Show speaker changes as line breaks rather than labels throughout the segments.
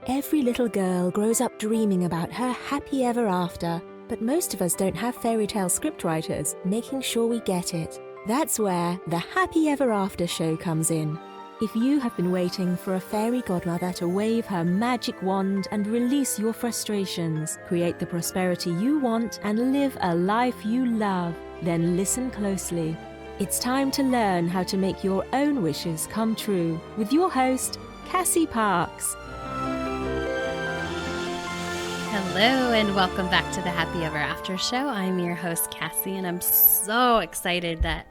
Every little girl grows up dreaming about her happy ever after, but most of us don't have fairy tale scriptwriters making sure we get it. That's where the Happy Ever After show comes in. If you have been waiting for a fairy godmother to wave her magic wand and release your frustrations, create the prosperity you want, and live a life you love, then listen closely. It's time to learn how to make your own wishes come true with your host, Cassie Parks.
Hello and welcome back to the Happy Ever After show. I'm your host, Cassie, and I'm so excited that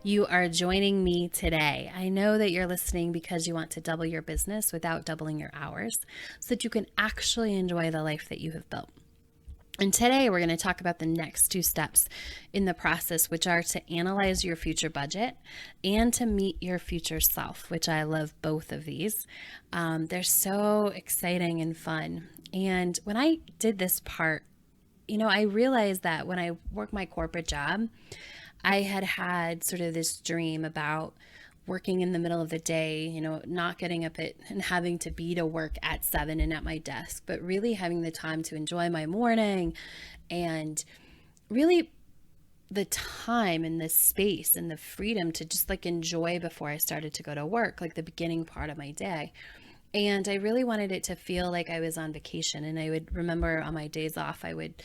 you are joining me today. I know that you're listening because you want to double your business without doubling your hours so that you can actually enjoy the life that you have built. And today we're going to talk about the next two steps in the process, which are to analyze your future budget and to meet your future self, which I love both of these. They're so exciting and fun. And when I did this part, I realized that when I worked my corporate job, I had sort of this dream about working in the middle of the day, not getting up and having to be to work at 7 and at my desk, but really having the time to enjoy my morning and really the time and the space and the freedom to just enjoy before I started to go to work, like the beginning part of my day. And I really wanted it to feel like I was on vacation. And I would remember on my days off, I would,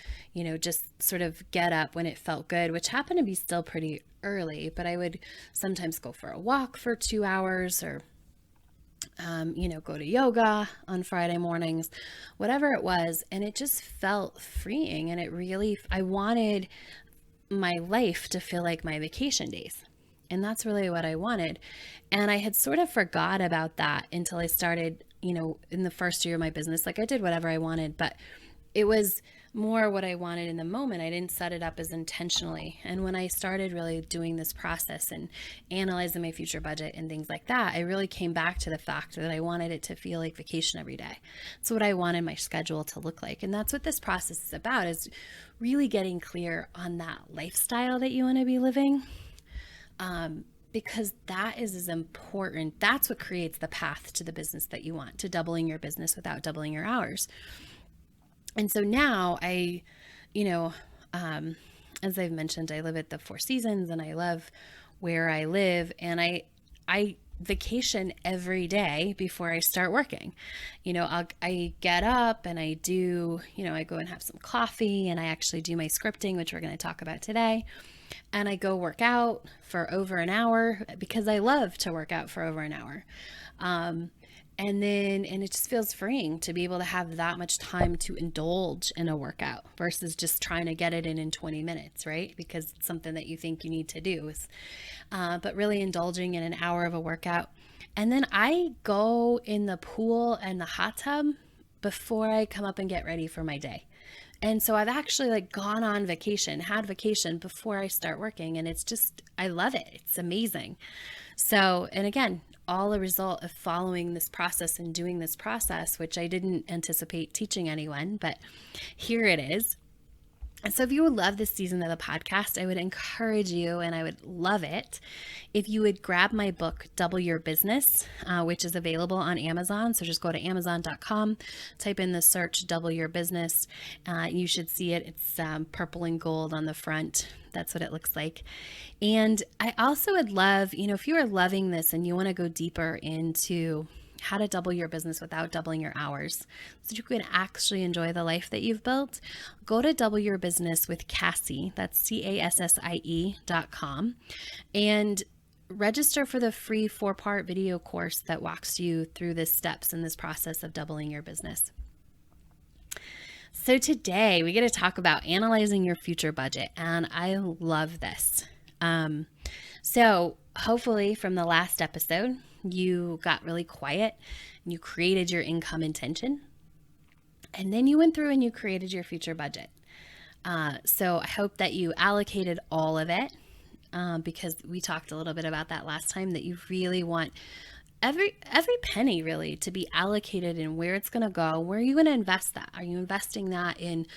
just sort of get up when it felt good, which happened to be still pretty early, but I would sometimes go for a walk for 2 hours or, go to yoga on Friday mornings, whatever it was. And it just felt freeing. And I wanted my life to feel like my vacation days. And that's really what I wanted. And I had sort of forgot about that until I started, in the first year of my business. I did whatever I wanted, but it was more what I wanted in the moment. I didn't set it up as intentionally. And when I started really doing this process and analyzing my future budget and things like that, I really came back to the fact that I wanted it to feel like vacation every day. It's what I wanted my schedule to look like. And that's what this process is about, is really getting clear on that lifestyle that you want to be living. Because that is as important. That's what creates the path to the business that you want, to doubling your business without doubling your hours. And so now as I've mentioned, I live at the Four Seasons and I love where I live, and I vacation every day before I start working. I get up and I do, I go and have some coffee and I actually do my scripting, which we're going to talk about today. And I go work out for over an hour because I love to work out for over an hour. And it just feels freeing to be able to have that much time to indulge in a workout versus just trying to get it in 20 minutes, right? Because it's something that you think you need to do. But really indulging in an hour of a workout. And then I go in the pool and the hot tub before I come up and get ready for my day. And so I've actually gone on vacation, had vacation before I start working. And it's just, I love it. It's amazing. So, and again, all a result of following this process and doing this process, which I didn't anticipate teaching anyone, but here it is. And so if you would love this season of the podcast, I would encourage you, and I would love it, if you would grab my book, Double Your Business, which is available on Amazon. So just go to Amazon.com, type in the search, Double Your Business. You should see it. It's purple and gold on the front. That's what it looks like. And I also would love, if you are loving this and you want to go deeper into how to double your business without doubling your hours so you can actually enjoy the life that you've built, go to Double Your Business with Cassie, that's CASSIE.com, and register for the free 4-part video course that walks you through the steps in this process of doubling your business. So today we get to talk about analyzing your future budget, and I love this. So hopefully from the last episode, you got really quiet and you created your income intention, and then you went through and you created your future budget. So I hope that you allocated all of it, because we talked a little bit about that last time, that you really want every penny really to be allocated and where it's going to go. Where are you going to invest that? Are you investing that in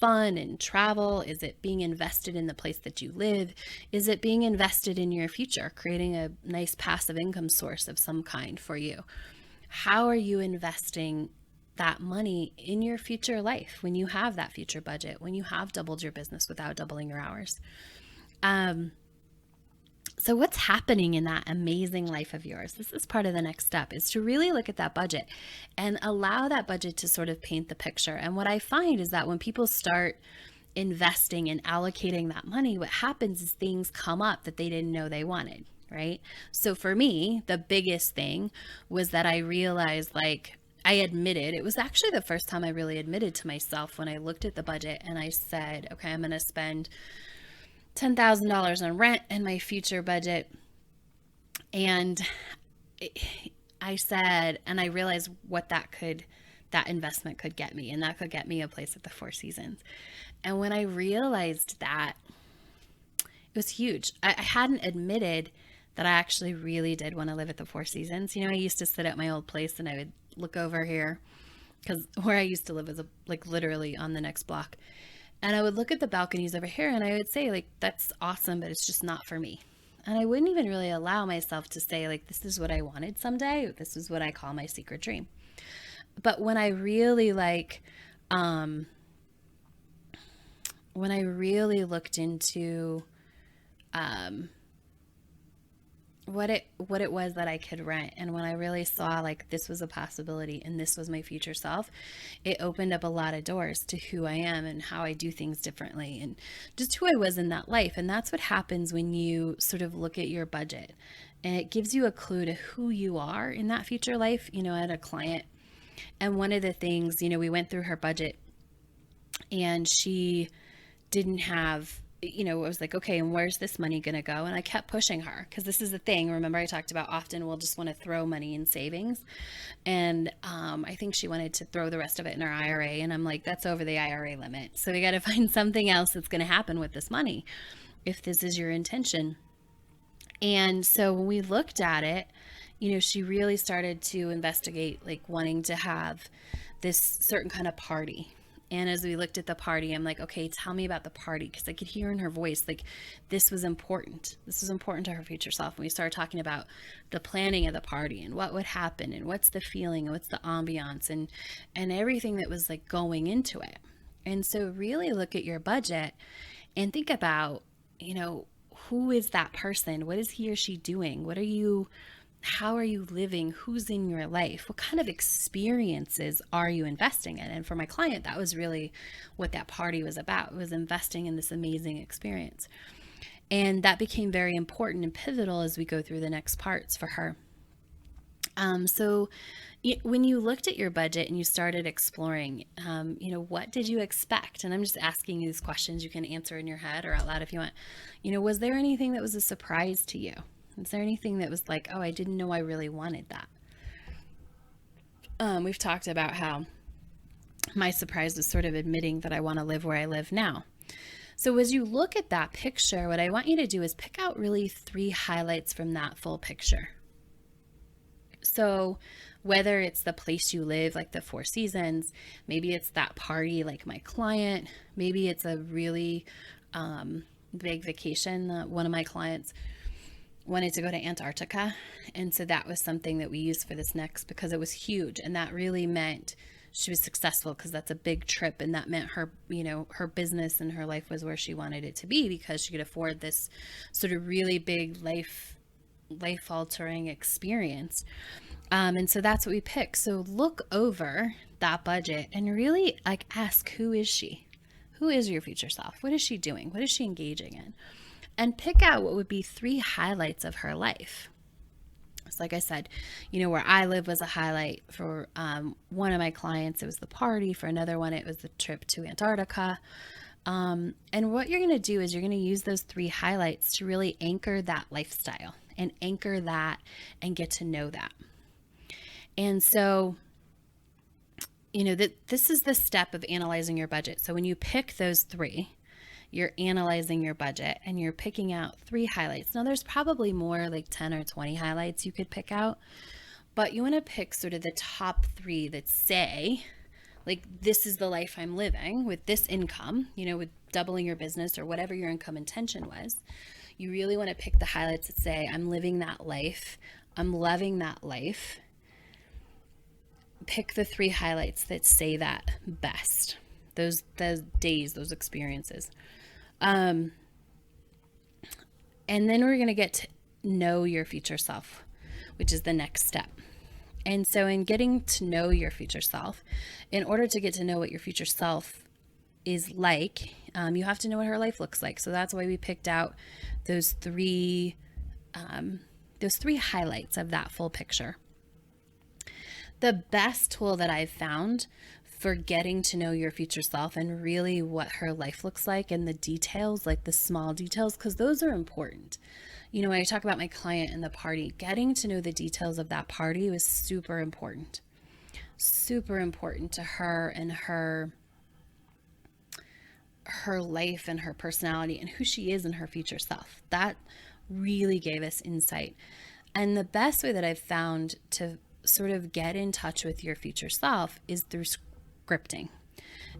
fun and travel? Is it being invested in the place that you live? Is it being invested in your future, creating a nice passive income source of some kind for you? How are you investing that money in your future life when you have that future budget, when you have doubled your business without doubling your hours. So what's happening in that amazing life of yours? This is part of the next step, is to really look at that budget and allow that budget to sort of paint the picture. And what I find is that when people start investing and allocating that money, what happens is things come up that they didn't know they wanted, right? So for me, the biggest thing was that I realized, like, I admitted, it was actually the first time I really admitted to myself when I looked at the budget and I said, okay, I'm going to spend $10,000 on rent in my future budget. And I said, and I realized what that investment could get me. And that could get me a place at the Four Seasons. And when I realized that, it was huge. I hadn't admitted that I actually really did want to live at the Four Seasons. I used to sit at my old place and I would look over here, because where I used to live was like literally on the next block. And I would look at the balconies over here and I would say, like, that's awesome, but it's just not for me. And I wouldn't even really allow myself to say, like, this is what I wanted someday. This is what I call my secret dream. But when I really looked into what it was that I could rent, and when I really saw, like, this was a possibility and this was my future self, it opened up a lot of doors to who I am and how I do things differently and just who I was in that life. And that's what happens when you sort of look at your budget, and it gives you a clue to who you are in that future life. I had a client, and one of the things, we went through her budget and she didn't have, I was like, okay, and where's this money going to go? And I kept pushing her, because this is the thing. Remember, I talked about often we'll just want to throw money in savings. And I think she wanted to throw the rest of it in her IRA. And I'm like, that's over the IRA limit. So we got to find something else that's going to happen with this money if this is your intention. And so when we looked at it, she really started to investigate, like, wanting to have this certain kind of party. And as we looked at the party, I'm like, okay, tell me about the party. Because I could hear in her voice, like, this was important. This was important to her future self. And we started talking about the planning of the party and what would happen and what's the feeling and what's the ambiance and everything that was, like, going into it. And so really look at your budget and think about, who is that person? What is he or she doing? How are you living? Who's in your life? What kind of experiences are you investing in? And for my client, that was really what that party was about. It was investing in this amazing experience. And that became very important and pivotal as we go through the next parts for her. So when you looked at your budget and you started exploring, what did you expect? And I'm just asking you these questions. You can answer in your head or out loud if you want. Was there anything that was a surprise to you? Is there anything that was like, oh, I didn't know I really wanted that? We've talked about how my surprise was sort of admitting that I want to live where I live now. So as you look at that picture, what I want you to do is pick out really 3 highlights from that full picture. So whether it's the place you live, like the Four Seasons, maybe it's that party like my client, maybe it's a really big vacation. One of my clients wanted to go to Antarctica. And so that was something that we used for this next, because it was huge. And that really meant she was successful, because that's a big trip. And that meant her, her business and her life was where she wanted it to be, because she could afford this sort of really big life altering experience. And so that's what we picked. So look over that budget and really, like, ask, who is she? Who is your future self? What is she doing? What is she engaging in? And pick out what would be 3 highlights of her life. So like I said, where I live was a highlight. For one of my clients, it was the party. For another one, it was the trip to Antarctica. And what you're going to do is you're going to use those 3 highlights to really anchor that lifestyle and anchor that and get to know that. And so, this is the step of analyzing your budget. So when you pick those 3, you're analyzing your budget and you're picking out 3 highlights. Now there's probably more, like 10 or 20 highlights you could pick out, but you want to pick sort of the top 3 that say, like, this is the life I'm living with this income, with doubling your business or whatever your income intention was. You really want to pick the highlights that say, I'm living that life. I'm loving that life. pick the 3 highlights that say that best. Those days, those experiences. And then we're going to get to know your future self, which is the next step. And so in getting to know your future self, in order to get to know what your future self is like, you have to know what her life looks like. So that's why we picked out those three highlights of that full picture. The best tool that I've found for getting to know your future self and really what her life looks like, and the details, like the small details, because those are important. When I talk about my client and the party, getting to know the details of that party was super important to her and her life and her personality and who she is and her future self. That really gave us insight. And the best way that I've found to sort of get in touch with your future self is through scripting.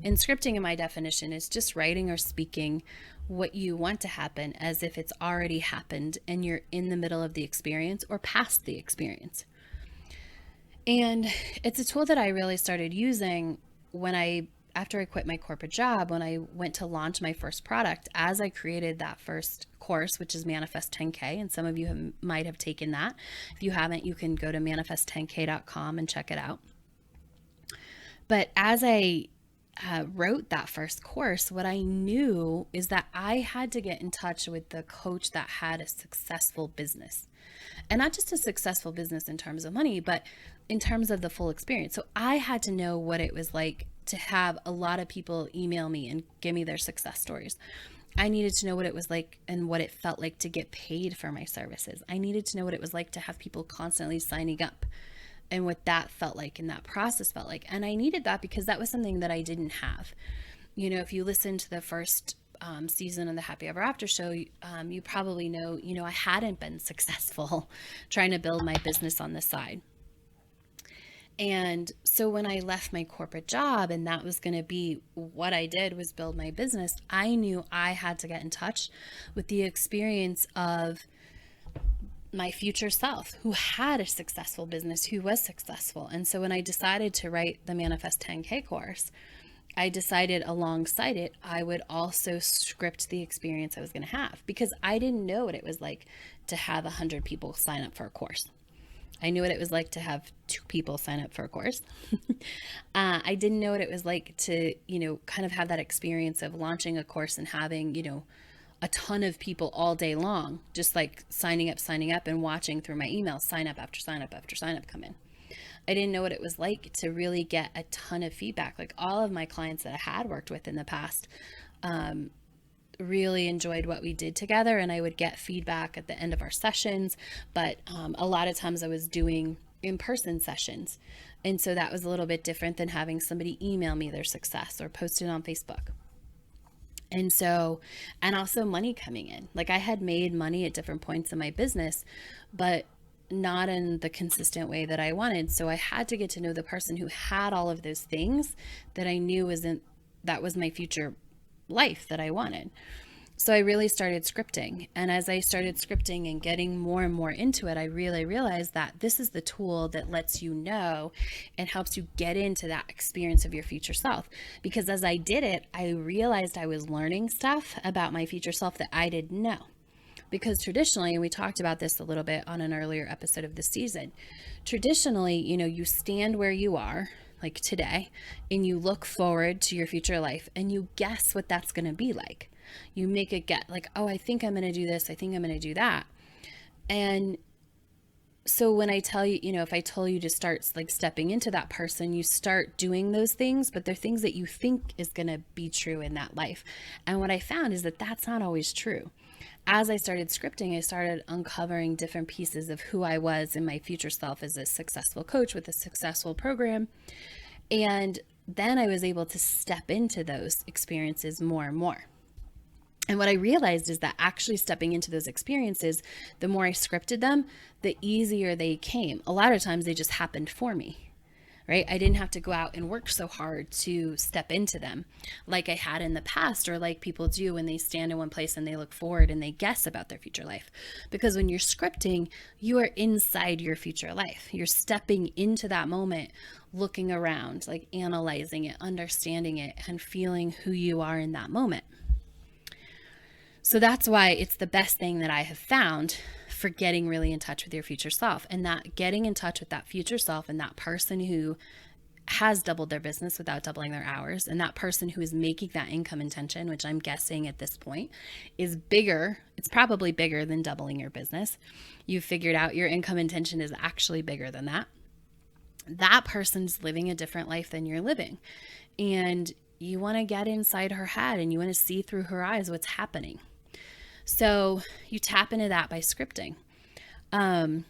And scripting, in my definition, is just writing or speaking what you want to happen as if it's already happened and you're in the middle of the experience or past the experience. And it's a tool that I really started using after I quit my corporate job, when I went to launch my first product, as I created that first course, which is Manifest 10K. And some of you might have taken that. If you haven't, you can go to manifest10k.com and check it out. But as I wrote that first course, what I knew is that I had to get in touch with the coach that had a successful business. And not just a successful business in terms of money, but in terms of the full experience. So I had to know what it was like to have a lot of people email me and give me their success stories. I needed to know what it was like and what it felt like to get paid for my services. I needed to know what it was like to have people constantly signing up and what that felt like and that process felt like. And I needed that because that was something that I didn't have. If you listen to the first season of the Happy Ever After show, you probably know, I hadn't been successful trying to build my business on the side. And so when I left my corporate job and that was going to be what I did, was build my business, I knew I had to get in touch with the experience of my future self who had a successful business, who was successful. And so when I decided to write the Manifest 10K course, I decided alongside it, I would also script the experience I was going to have, because I didn't know what it was like to have 100 people sign up for a course. I knew what it was like to have 2 people sign up for a course. I didn't know what it was like to, kind of have that experience of launching a course and having, a ton of people all day long, just like signing up and watching through my emails, sign up after sign up after sign up come in. I didn't know what it was like to really get a ton of feedback. Like all of my clients that I had worked with in the past, really enjoyed what we did together, and I would get feedback at the end of our sessions, but a lot of times I was doing in-person sessions, and so that was a little bit different than having somebody email me their success or post it on Facebook. And so, and also money coming in. Like I had made money at different points in my business, but not in the consistent way that I wanted. So I had to get to know the person who had all of those things that I knew that was my future life that I wanted. So I really started scripting. And as I started scripting and getting more and more into it, I really realized that this is the tool that lets you know and helps you get into that experience of your future self. Because as I did it, I realized I was learning stuff about my future self that I didn't know. Because traditionally, and we talked about this a little bit on an earlier episode of the season, traditionally, you stand where you are, like today, and you look forward to your future life and you guess what that's going to be like. You make a guess, like, oh, I think I'm going to do this. I think I'm going to do that. And so when I tell you, if I told you to start like stepping into that person, you start doing those things, but they're things that you think is going to be true in that life. And what I found is that that's not always true. As I started scripting, I started uncovering different pieces of who I was in my future self as a successful coach with a successful program. And then I was able to step into those experiences more and more. And what I realized is that actually stepping into those experiences, the more I scripted them, the easier they came. A lot of times they just happened for me. right? I didn't have to go out and work so hard to step into them like I had in the past, or like people do when they stand in one place and they look forward and they guess about their future life. Because when you're scripting, you are inside your future life. You're stepping into that moment, looking around, like analyzing it, understanding it, and feeling who you are in that moment. So that's why it's the best thing that I have found for getting really in touch with your future self. And that getting in touch with that future self and that person who has doubled their business without doubling their hours, and that person who is making that income intention, which I'm guessing at this point is bigger. It's probably bigger than doubling your business. You've figured out your income intention is actually bigger than that. That person's living a different life than you're living. And you want to get inside her head and you want to see through her eyes what's happening. So you tap into that by scripting. And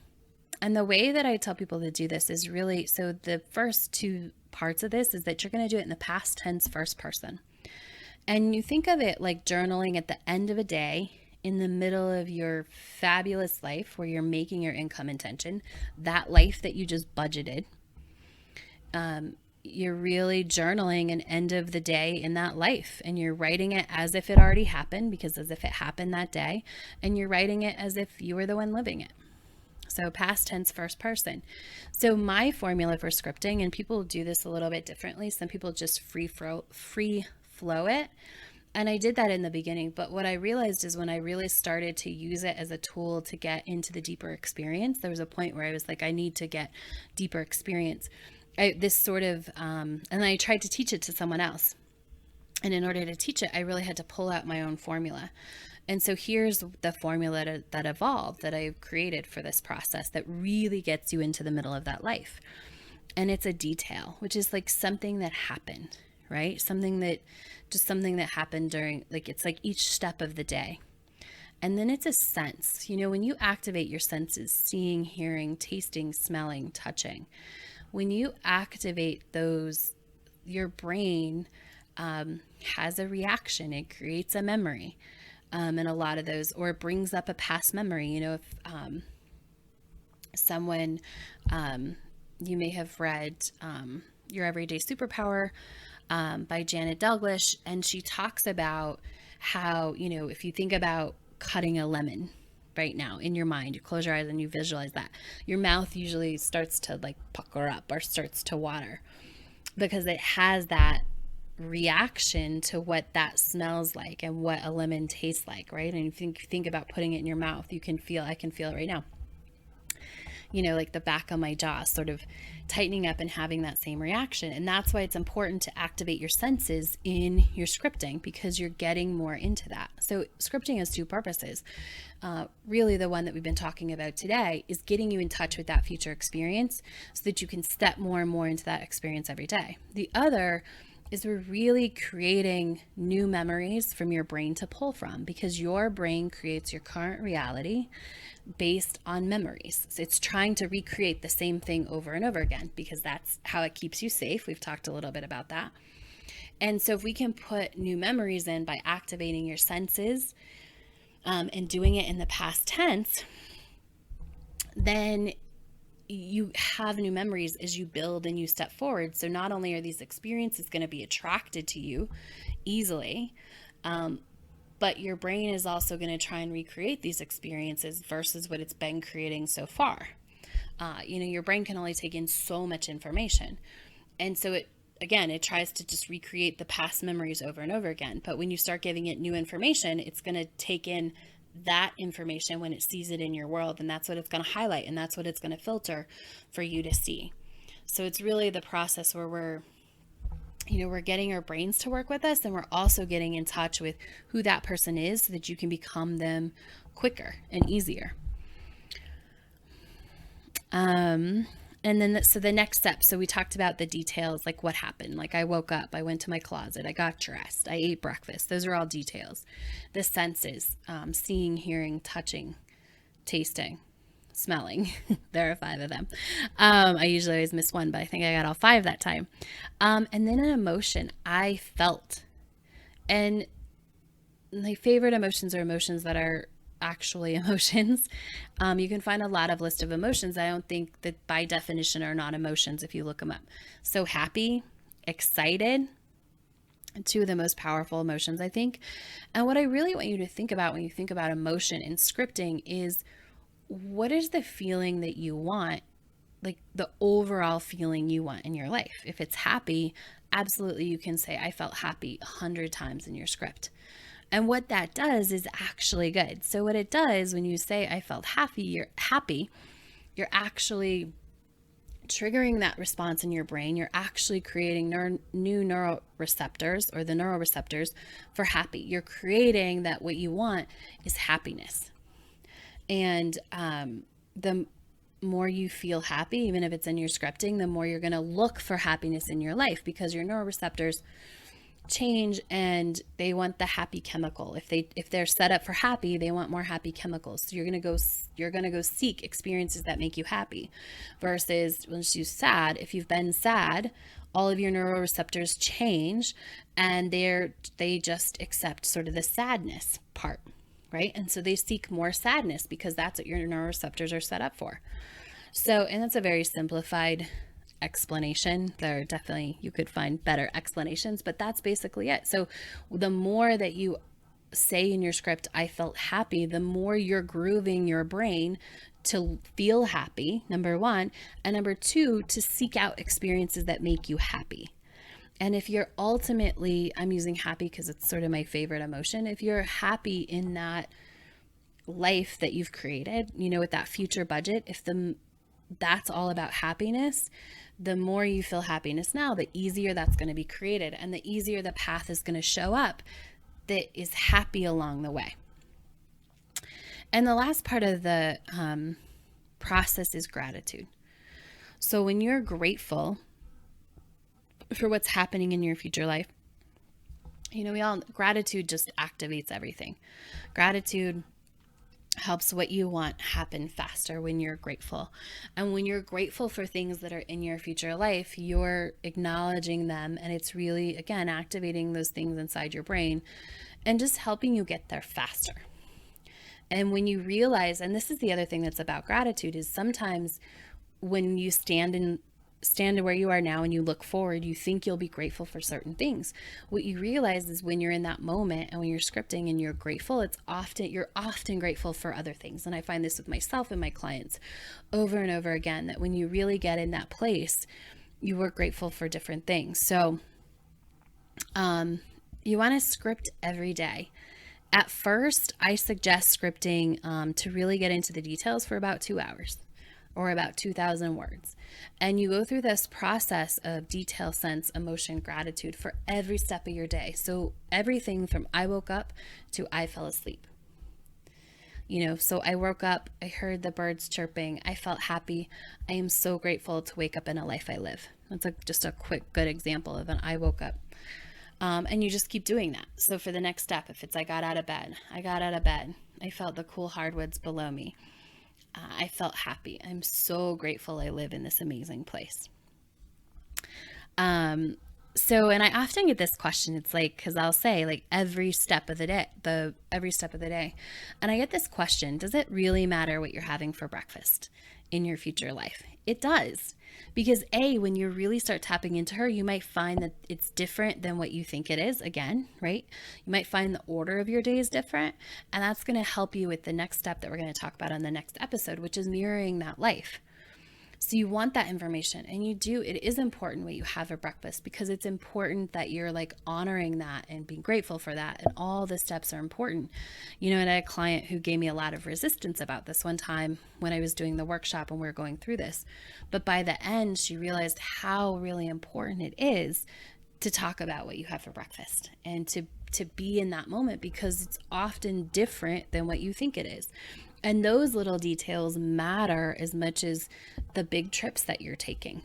the way that I tell people to do this is really, so the first two parts of this is that you're going to do it in the past tense, first person. And you think of it like journaling at the end of a day in the middle of your fabulous life where you're making your income intention, that life that you just budgeted. You're really journaling an end of the day in that life, and you're writing it as if it already happened, because as if it happened that day, and you're writing it as if you were the one living it. So past tense, first person. So my formula for scripting, and people do this a little bit differently. Some people just free flow it. And I did that in the beginning. But what I realized is when I really started to use it as a tool to get into the deeper experience, there was a point where I was like, I need to get deeper experience. And I tried to teach it to someone else. And in order to teach it, I really had to pull out my own formula. And so here's the formula that evolved, that I've created for this process that really gets you into the middle of that life. And it's a detail, which is like something that happened, right? Something that happened during, like, it's like each step of the day. And then it's a sense, when you activate your senses, seeing, hearing, tasting, smelling, touching, when you activate those, your brain has a reaction. It creates a memory. And a lot of those, or it brings up a past memory. If someone, you may have read Your Everyday Superpower by Janet Dalglish, and she talks about how, if you think about cutting a lemon right now in your mind, you close your eyes and you visualize that, your mouth usually starts to like pucker up or starts to water because it has that reaction to what that smells like and what a lemon tastes like, right? And if you think about putting it in your mouth, I can feel it right now. Like the back of my jaw sort of tightening up and having that same reaction. And that's why it's important to activate your senses in your scripting, because you're getting more into that. So scripting has two purposes. Really, the one that we've been talking about today is getting you in touch with that future experience so that you can step more and more into that experience every day. The other is we're really creating new memories from your brain to pull from, because your brain creates your current reality based on memories. So it's trying to recreate the same thing over and over again, because that's how it keeps you safe. We've talked a little bit about that. And so if we can put new memories in by activating your senses and doing it in the past tense, then you have new memories as you build and you step forward. So not only are these experiences going to be attracted to you easily, but your brain is also going to try and recreate these experiences versus what it's been creating so far. Your brain can only take in so much information. And so it tries to just recreate the past memories over and over again. But when you start giving it new information, it's going to take in that information when it sees it in your world, and that's what it's going to highlight, and that's what it's going to filter for you to see. So it's really the process where we're getting our brains to work with us, and we're also getting in touch with who that person is so that you can become them quicker and easier. And then, so the next step, so we talked about the details, like what happened. Like I woke up, I went to my closet, I got dressed, I ate breakfast. Those are all details. The senses, seeing, hearing, touching, tasting, smelling. There are 5 of them. I usually always miss one, but I think I got all 5 that time. And then an emotion I felt. And my favorite emotions are emotions that are actually emotions. You can find a lot of list of emotions. I don't think that by definition are not emotions if you look them up. So happy, excited, two of the most powerful emotions, I think. And what I really want you to think about when you think about emotion in scripting is, what is the feeling that you want, like the overall feeling you want in your life? If it's happy, absolutely you can say, I felt happy 100 times in your script. And what that does is actually good. So what it does when you say, I felt happy, you're actually triggering that response in your brain. You're actually creating new neuroreceptors, or the neuroreceptors for happy. You're creating that what you want is happiness. And the more you feel happy, even if it's in your scripting, the more you're going to look for happiness in your life, because your neuroreceptors change and they want the happy chemical. If they're set up for happy, they want more happy chemicals. So you're going to go seek experiences that make you happy, versus when you're sad. If you've been sad, all of your neuroreceptors change and they just accept sort of the sadness part, right? And so they seek more sadness because that's what your neuroreceptors are set up for. So, and that's a very simplified explanation. There are definitely, you could find better explanations, but that's basically it. So the more that you say in your script, I felt happy, the more you're grooving your brain to feel happy, number one, and number two, to seek out experiences that make you happy. And if you're ultimately, I'm using happy because it's sort of my favorite emotion, if you're happy in that life that you've created, with that future budget, that's all about happiness, the more you feel happiness now, the easier that's going to be created, and the easier the path is going to show up that is happy along the way. And the last part of the process is gratitude. So when you're grateful for what's happening in your future life, gratitude just activates everything. Gratitude helps what you want happen faster when you're grateful. And when you're grateful for things that are in your future life, you're acknowledging them, and it's really, again, activating those things inside your brain and just helping you get there faster. And when you realize, and this is the other thing that's about gratitude, is sometimes when you stand where you are now and you look forward, you think you'll be grateful for certain things. What you realize is when you're in that moment and when you're scripting and you're grateful, you're often grateful for other things. And I find this with myself and my clients over and over again, that when you really get in that place, you are grateful for different things. So you want to script every day. At first, I suggest scripting to really get into the details for about 2 hours, or about 2,000 words. And you go through this process of detail, sense, emotion, gratitude for every step of your day. So everything from I woke up to I fell asleep. So I woke up, I heard the birds chirping, I felt happy. I am so grateful to wake up in a life I live. That's just a quick, good example of an I woke up. And you just keep doing that. So for the next step, if it's I got out of bed, I felt the cool hardwoods below me. I felt happy. I'm so grateful I live in this amazing place. And I often get this question. It's like, because I'll say like every step of the day. And I get this question, does it really matter what you're having for breakfast in your future life? It does. Because when you really start tapping into her, you might find that it's different than what you think it is, again, right? You might find the order of your day is different, and that's going to help you with the next step that we're going to talk about on the next episode, which is mirroring that life. So you want that information, and it is important what you have for breakfast, because it's important that you're like honoring that and being grateful for that. And all the steps are important. And I had a client who gave me a lot of resistance about this one time when I was doing the workshop and we were going through this. But by the end, she realized how really important it is to talk about what you have for breakfast and to be in that moment, because it's often different than what you think it is. And those little details matter as much as the big trips that you're taking.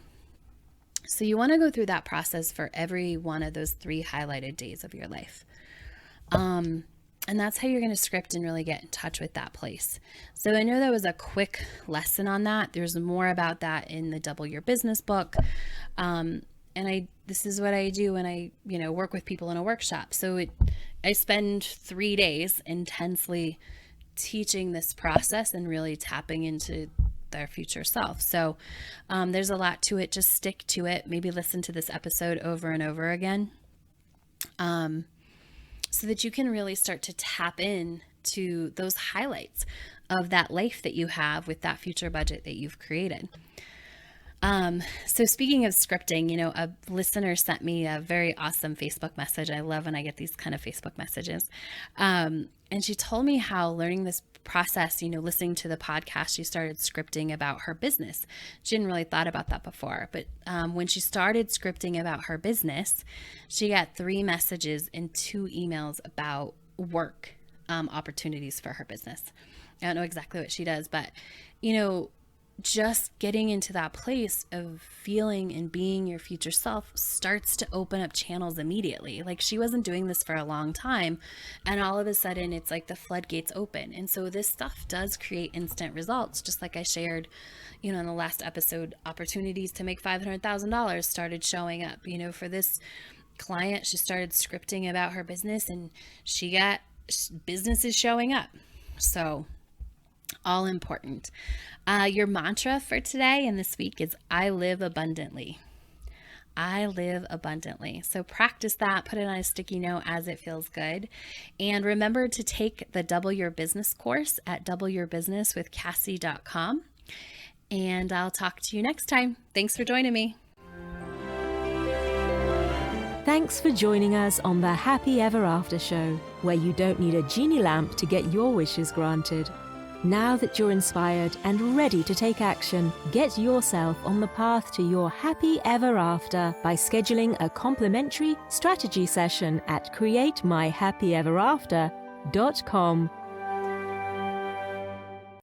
So you want to go through that process for every one of those 3 highlighted days of your life. And that's how you're going to script and really get in touch with that place. So I know that was a quick lesson on that. There's more about that in the Double Your Business book. This is what I do when I, work with people in a workshop. So I spend 3 days intensely teaching this process and really tapping into their future self. So there's a lot to it. Just stick to it. Maybe listen to this episode over and over again, so that you can really start to tap in to those highlights of that life that you have with that future budget that you've created. So speaking of scripting, a listener sent me a very awesome Facebook message. I love when I get these kind of Facebook messages. And she told me how learning this process, listening to the podcast, she started scripting about her business. She hadn't really thought about that before, but when she started scripting about her business, she got 3 messages and 2 emails about work opportunities for her business. I don't know exactly what she does, but just getting into that place of feeling and being your future self starts to open up channels immediately. Like, she wasn't doing this for a long time, and all of a sudden it's like the floodgates open. And so this stuff does create instant results. Just like I shared, in the last episode, opportunities to make $500,000 started showing up. For this client, she started scripting about her business and she got businesses showing up. So all important. Your mantra for today and this week is I live abundantly. I live abundantly. So practice that, put it on a sticky note as it feels good. And remember to take the Double Your Business course at doubleyourbusinesswithcassie.com. And I'll talk to you next time. Thanks for joining me.
Thanks for joining us on the Happy Ever After show, where you don't need a genie lamp to get your wishes granted. Now that you're inspired and ready to take action, get yourself on the path to your happy ever after by scheduling a complimentary strategy session at createmyhappyeverafter.com.